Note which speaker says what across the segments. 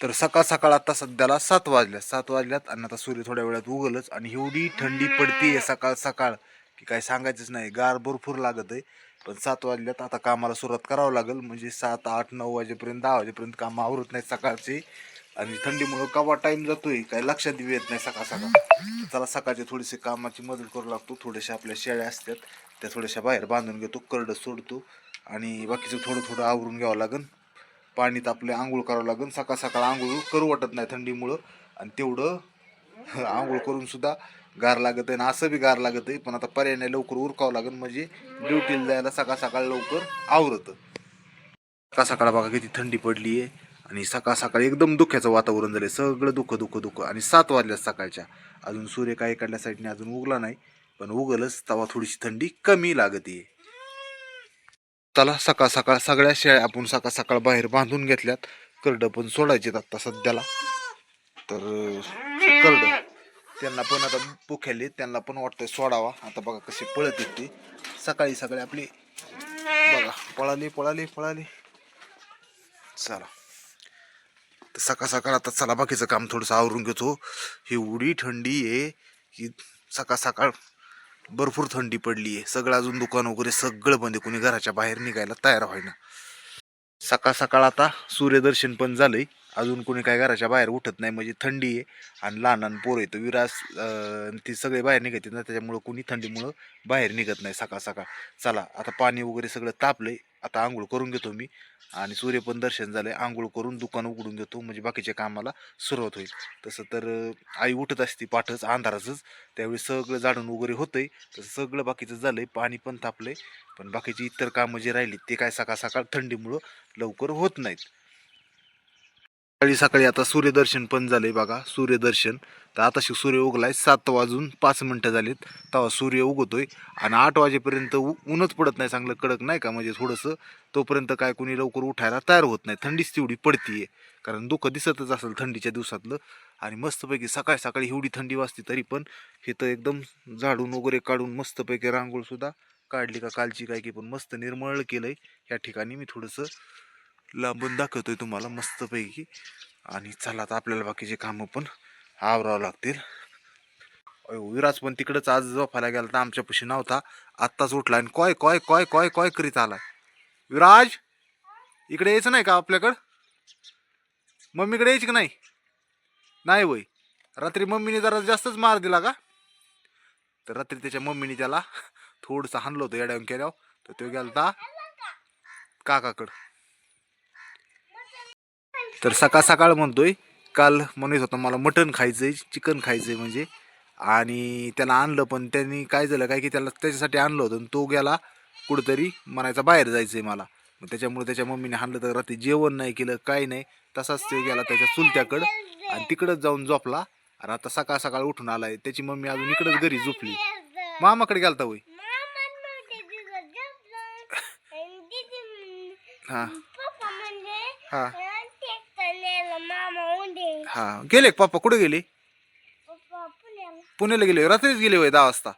Speaker 1: तर सकाळ सकाळ आता सध्याला 7 वाजल्या, 7 वाजल्यात आणि आता सूर्य थोड्या वेळात उगलच आणि एवढी थंडी पडतीये सकाळ सकाळ की काय सांगायचंच नाही. गार भरपूर लागत आहे. पण 7 वाजल्यात आता कामाला सुरुवात करावं लागेल. म्हणजे 7, 8, 9 वाजेपर्यंत 10 वाजेपर्यंत काम आवरत नाही सकाळचे. आणि थंडीमुळं केव्हा टाईम जातोय काय लक्षात बी येत नाही सकाळ सकाळ. चला सकाळचे थोडीशी कामाची मदत करू लागतो. थोडेसे आपल्या शेळ्या असतात त्या थोड्याशा बाहेर बांधून घेतो, करडं सोडतो आणि बाकीचं थोडं थोडं आवरून घ्यावं लागेल. पाणी तापले आंघोळ करावं लागेल. सकाळ सकाळ आंघोळ करू वाटत नाही थंडीमुळं आणि तेवढं आंघोळ करून सुद्धा गार लागत आहे आणि असं बी गार लागत आहे. पण आता पर्याय नाही, लवकर उरकावं लागेल म्हणजे ड्युटीला जायला सकाळ सकाळ लवकर आवरतं. सकाळ सकाळ बघा किती थंडी पडली आहे आणि सकाळ सकाळ एकदम धुक्याचं वातावरण झालंय. सगळं धुकं आणि 7 वाजल्या सकाळच्या. अजून सूर्य काही इकडल्या साईडने अजून उगला नाही, पण उगलच तेव्हा थोडीशी थंडी कमी लागते. चला सकाळ सकाळ सगळ्या शेळ्या आपण सकाळ सकाळ बाहेर बांधून घेतल्यात. करडं पण सोडायचे आता सध्याला. तर करड त्यांना पण आता भुक्याले, त्यांना पण वाटतंय सोडावा. आता बघा कशी पळत येते सकाळी सकाळी आपली. बघा पळाली पळाली पळाली. चला तर सकाळ सकाळ आता चला बाकीचं काम थोडंसं आवरून घेतो. एवढी थंडी आहे की सकाळ सकाळ भरपूर थंडी पडली आहे. सगळं अजून दुकान वगैरे सगळं बंद आहे. कोणी घराच्या बाहेर निघायला तयार व्हायना. सकाळ सकाळ आता सूर्यदर्शन पण झालंय. अजून कोणी काय घराच्या बाहेर उठत नाही म्हणजे थंडी आहे आणि लहान लहान पोरं येतं विरास ती सगळे बाहेर निघतात ना, त्याच्यामुळं कोणी थंडीमुळं बाहेर निघत नाही सकाळ सकाळ. चला आता पाणी वगैरे सगळं तापलंय. आता आंघोळ करून घेतो मी आणि सूर्य पण दर्शन झालंय. आंघोळ करून दुकान उघडून घेतो म्हणजे बाकीच्या कामाला सुरुवात होईल. तसं तर आई उठत असते पाठच अंधाराचंच, त्यावेळी सगळं झाडून वगैरे होतंय. तसं सगळं बाकीचं झालंय, पाणी पण तापलंय. पण बाकीची इतर कामं जे राहिली ते काय सकाळ सकाळ थंडीमुळं लवकर होत नाहीत. सकाळी सकाळी आता सूर्यदर्शन पण झालंय बघा. सूर्यदर्शन तर आताशी सूर्य उगलाय. 7 वाजून 5 मिनिटं झालीत तेव्हा सूर्य उगवतोय आणि 8 वाजेपर्यंत ऊनच पडत नाही चांगलं कडक नाही का, म्हणजे थोडंसं तोपर्यंत काय कोणी लवकर उठायला तयार होत नाही. थंडीच तेवढी पडतीये कारण दुःख दिसतच असेल थंडीच्या दिवसातलं. आणि मस्तपैकी सकाळी सकाळी एवढी थंडी वाजते तरी पण हे तर एकदम झाडून वगैरे काढून मस्तपैकी रांगोळ सुद्धा काढली का कालची काय की, पण मस्त निर्मळ केलंय. या ठिकाणी मी थोडंसं लांबून दाखवतोय तुम्हाला मस्तपैकी. आणि चला आता आपल्याला बाकीचे कामं पण आवरावं लागतील. विराज पण तिकडंच आज झोपायला गेला तर आमच्यापाशी नव्हता. आत्ताच उठला आणि coy coy coy coy coy करीत आलाय. विराज इकडे यायचं नाही का आपल्याकडं? मम्मीकडे यायची का नाही? नाही वय. रात्री मम्मीने जरा जास्तच मार दिला का? तर रात्री त्याच्या मम्मीने त्याला थोडंसं हाणलं होतं येड्यावून केल्यावर. तर तो गेलता काकाकडं. तर सकाळ सकाळ म्हणतोय काल म्हणत होता मला मटण खायचंय चिकन खायचंय म्हणजे. आणि त्याला आणलं पण त्यांनी काय झालं काय की त्याला त्याच्यासाठी आणलं होतं आणि तो गेला कुठंतरी म्हणायचा बाहेर जायचंय मला. मग त्याच्यामुळे त्याच्या मम्मीने आणलं तर रात्री जेवण नाही केलं काही नाही. तसाच तो गेला त्याच्या चुलत्याकडं आणि तिकडंच जाऊन झोपला. आणि आता सकाळ सकाळ उठून आलाय. त्याची मम्मी अजून इकडंच घरी झोपली. मामाकडे गेलता होय. हा हा हा गेले पप्पा कुठे गेले? पुण्याला गेले. रात्रीच गेले होय 10 वाजता.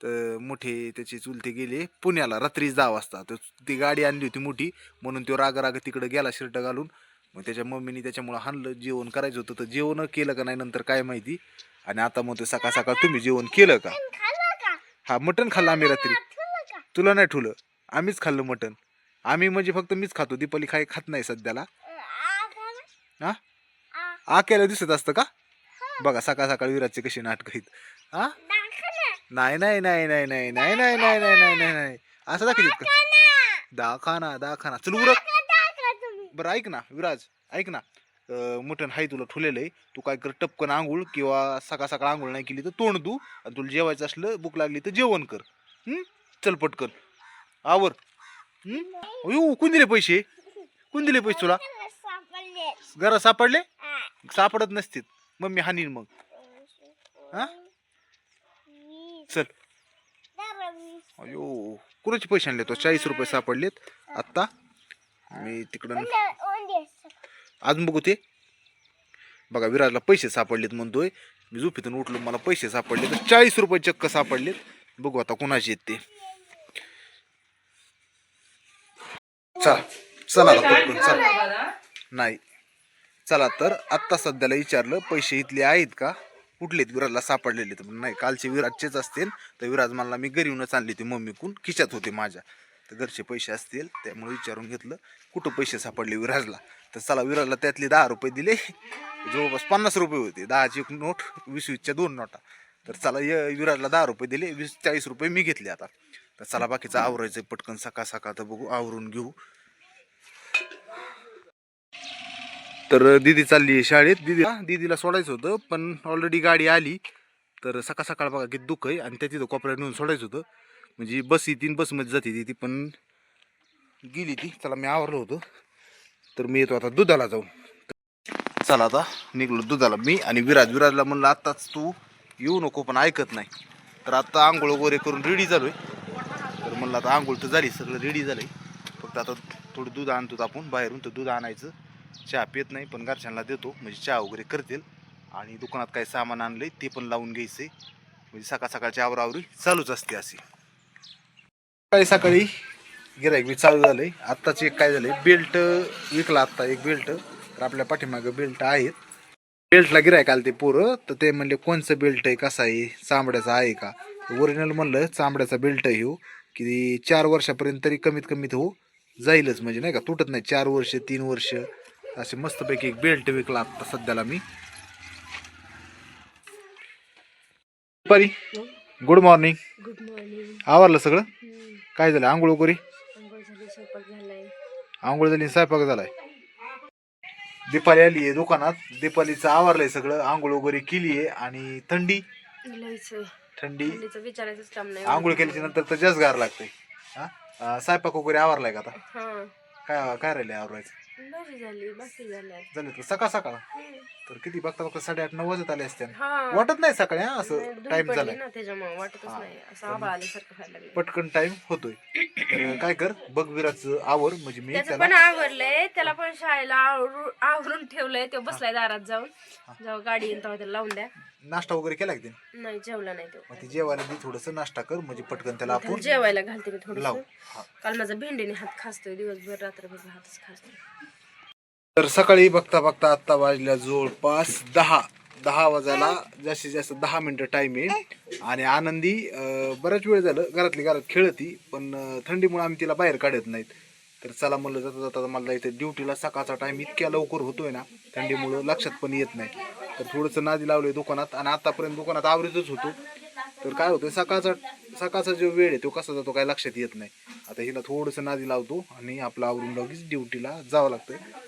Speaker 1: तर मोठे त्याचे चुलते गेले पुण्याला रात्रीच 10 वाजता. तर ती गाडी आणली होती मोठी म्हणून तो राग राग तिकडे गेला शर्ट घालून. मग त्याच्या मम्मीने त्याच्यामुळे हाणलं. जेवण करायचं होतं तर जेवण केलं का नाही नंतर काय माहिती. आणि आता मग ते सकाळ सकाळ तुम्ही जेवण केलं का? हा मटण खाल्लं आम्ही रात्री. तुला नाही ठुलं, आम्हीच खाल्लं मटण. आम्ही म्हणजे फक्त मीच खातो, दीपाली काही खात नाही सध्याला. हा आ केलं दिसत असतं का? बघा सकाळ सकाळ विराजचे कशी नाटक आहेत. हा नाही नाही नाही नाही नाही नाही नाही नाही नाही नाही नाही नाही असं दाखवत का? दाखाना दाखाना चल उरक. बरं ऐक ना विराज, ऐक ना. मटण हाय तुला ठुलेलं आहे. तू काय कर टपकन आंघोळ किंवा सकाळ सकाळ आंघोळ नाही केली तर तोंड धू आणि तुला जेवायचं असलं भूक लागली तर जेवण कर. चल पटकन आवर. कोण दिले पैसे? कोण दिले पैसे तुला? घरात सापडले? सापडत नसतील मम्मी हानीन मग. हा चल. अयो कुणाचे पैसे आणले? तो 40 रुपये सापडलेत आत्ता. मी तिकडं अजून बघू ते. बघा विराजला पैसे सापडलेत म्हणतोय. मी झोपेतून उठलो मला पैसे सापडले तर 40 रुपये चक्क सापडलेत. बघू आता कुणाचे आहेत ते. चला चला पटकन चला. नाही चला तर आत्ता सध्याला विचारलं पैसे इथले आहेत का, कुठलेत विराजला सापडलेले, तर नाही कालचे विराजचेच असतील. तर विराज मला मी घरी येऊनच आणली ती मम्मीकून, खिशात होते माझ्या, तर घरचे पैसे असतील त्यामुळे विचारून घेतलं कुठं पैसे सापडले विराजला. तर चला विराजला त्यातले 10 रुपये दिले, जवळपास 50 रुपये होते, 10ची एक नोट, 20-20च्या 2 नोटा. तर चला विराजला 10 रुपये दिले, 20-40 रुपये मी घेतले आता. तर चला बाकीचं आवरायचं पटकन सकाळ सकाळ, तर बघू आवरून घेऊ. तर दिदी चालली आहे शाळेत, दीदीला सोडायचं होतं पण ऑलरेडी गाडी आली. तर सकाळ सकाळ बघा किती दुःख आहे, आणि त्या तिथं कोपऱ्यात नेऊन सोडायचं होतं, म्हणजे बस येते बसमध्ये जाते ती पण गेली ती. चला मी आवरलो होतो, तर मी येतो आता दुधाला जाऊन. चला आता निघलो दुधाला मी आणि विराजला म्हणलं आत्ताच तू येऊ नको, पण ऐकत नाही. तर आता आंघोळ वगैरे करून रेडी झालोय. तर म्हणलं आता आंघोळ तर झाली, सगळं रेडी झालंय, फक्त आता थोडं दूध आणतो आपण बाहेरून. तर दूध आणायचं, चहा पित नाही पण घरच्यांना देतो, म्हणजे चहा वगैरे करतील. आणि दुकानात काही सामान आणलंय ते पण लावून घ्यायचंय, म्हणजे सकाळ सकाळची आवरावरी चालूच असते अशी. सकाळी सकाळी गिऱ्हाईक बी चालू झालंय. आत्ताच एक काय झालंय, बेल्ट विकला आत्ता एक बेल्ट. तर आपल्या पाठीमागं बेल्ट आहेत, बेल्टला गिऱ्हाईक आलं ते पोरं. तर ते म्हणले कोणचं बेल्ट आहे, कसा आहे, चांबड्याचा आहे का. ओरिजिनल म्हणलं चांबड्याचा बेल्ट आहे हो, की 4 वर्षापर्यंत तरी कमीत कमीत हो जाईलच, म्हणजे नाही का तुटत नाही, 4 वर्ष 3 वर्ष असे मस्तपैकी एक बेल्ट विकला आत्ता सध्याला मी. दुपारी गुड मॉर्निंग.
Speaker 2: Good morning.
Speaker 1: आवरलं सगळं? काय झालं, आंघोळ वगैरे?
Speaker 2: आंघोळ झाली, स्वयंपाक झालाय.
Speaker 1: आंघोळ झाली, स्वयंपाक झालाय. दीपाली आली आहे दुकानात, दीपालीचं आवरलंय सगळं, आंघोळ वगैरे केली आहे. आणि थंडी
Speaker 2: लईच आहे.
Speaker 1: थंडी
Speaker 2: थंडीचं विचारायचंच काम नाही.
Speaker 1: आंघोळ केल्याच्या नंतर तर जास्त गार लागते. हा स्वयंपाक वगैरे आवरलाय का आता?
Speaker 2: हा,
Speaker 1: काय काय राहिले आवरायचं?
Speaker 2: भाजी झाली, बाकी झाल्या.
Speaker 1: झालं तर सकाळ सकाळ, तर किती बघता बघता 8:30-9 वाजत आले असते.
Speaker 2: हा,
Speaker 1: वाटत नाही सकाळी असं
Speaker 2: धूळ
Speaker 1: टाइम
Speaker 2: पडली
Speaker 1: झालाय,
Speaker 2: ना त्याच्यामुळे वाटतच नाही, असं आभाळ आल्यासारखं व्हायला लागलं.
Speaker 1: पटकन टाइम होतोय. तर काय कर, बघ विराचं आवर, म्हणजे मी
Speaker 2: त्याचं
Speaker 1: त्याला
Speaker 2: पण आवरलंय, त्याला पण शाळेला आवरून ठेवलंय. तो बसलाय दारात जाऊन, जेव्हा गाडी येईल तेव्हा त्याला लावून द्या.
Speaker 1: नाश्ता वगैरे केला की
Speaker 2: नाही, जेवला नाही तो.
Speaker 1: मग ती जेवायला दे थोडस, नाश्ता कर, म्हणजे पटकन त्याला आपण
Speaker 2: जेवायला घालते मी
Speaker 1: लाव.
Speaker 2: थोडस. काल माझा भेंडीने हात खासतोय, दिवसभर रात्रभर हातच खासतोय.
Speaker 1: तर सकाळी बघता बघता आत्ता वाजल्या जवळपास 10 वाजायला जास्तीत जास्त 10 मिनिटं टाइम आहे. आणि आनंदी बराच वेळ झालं घरातली घरात खेळती, पण थंडीमुळे आम्ही तिला बाहेर काढत नाहीत. तर चला म्हणलं जाता जाता मला इथे ड्युटीला सकाळचा टाइम इतक्या लवकर होतोय ना, थंडीमुळं लक्षात पण येत नाही. तर थोडंसं नादी लावलंय दुकानात, आणि आतापर्यंत दुकानात आवरेजच होतो. तर काय होतं, सकाळचा जो वेळ आहे तो कसा जातो काय लक्षात येत नाही. आता हिला थोडंसं नादी लावतो आणि आपलं आवरून लगेच ड्युटीला जावं लागतं.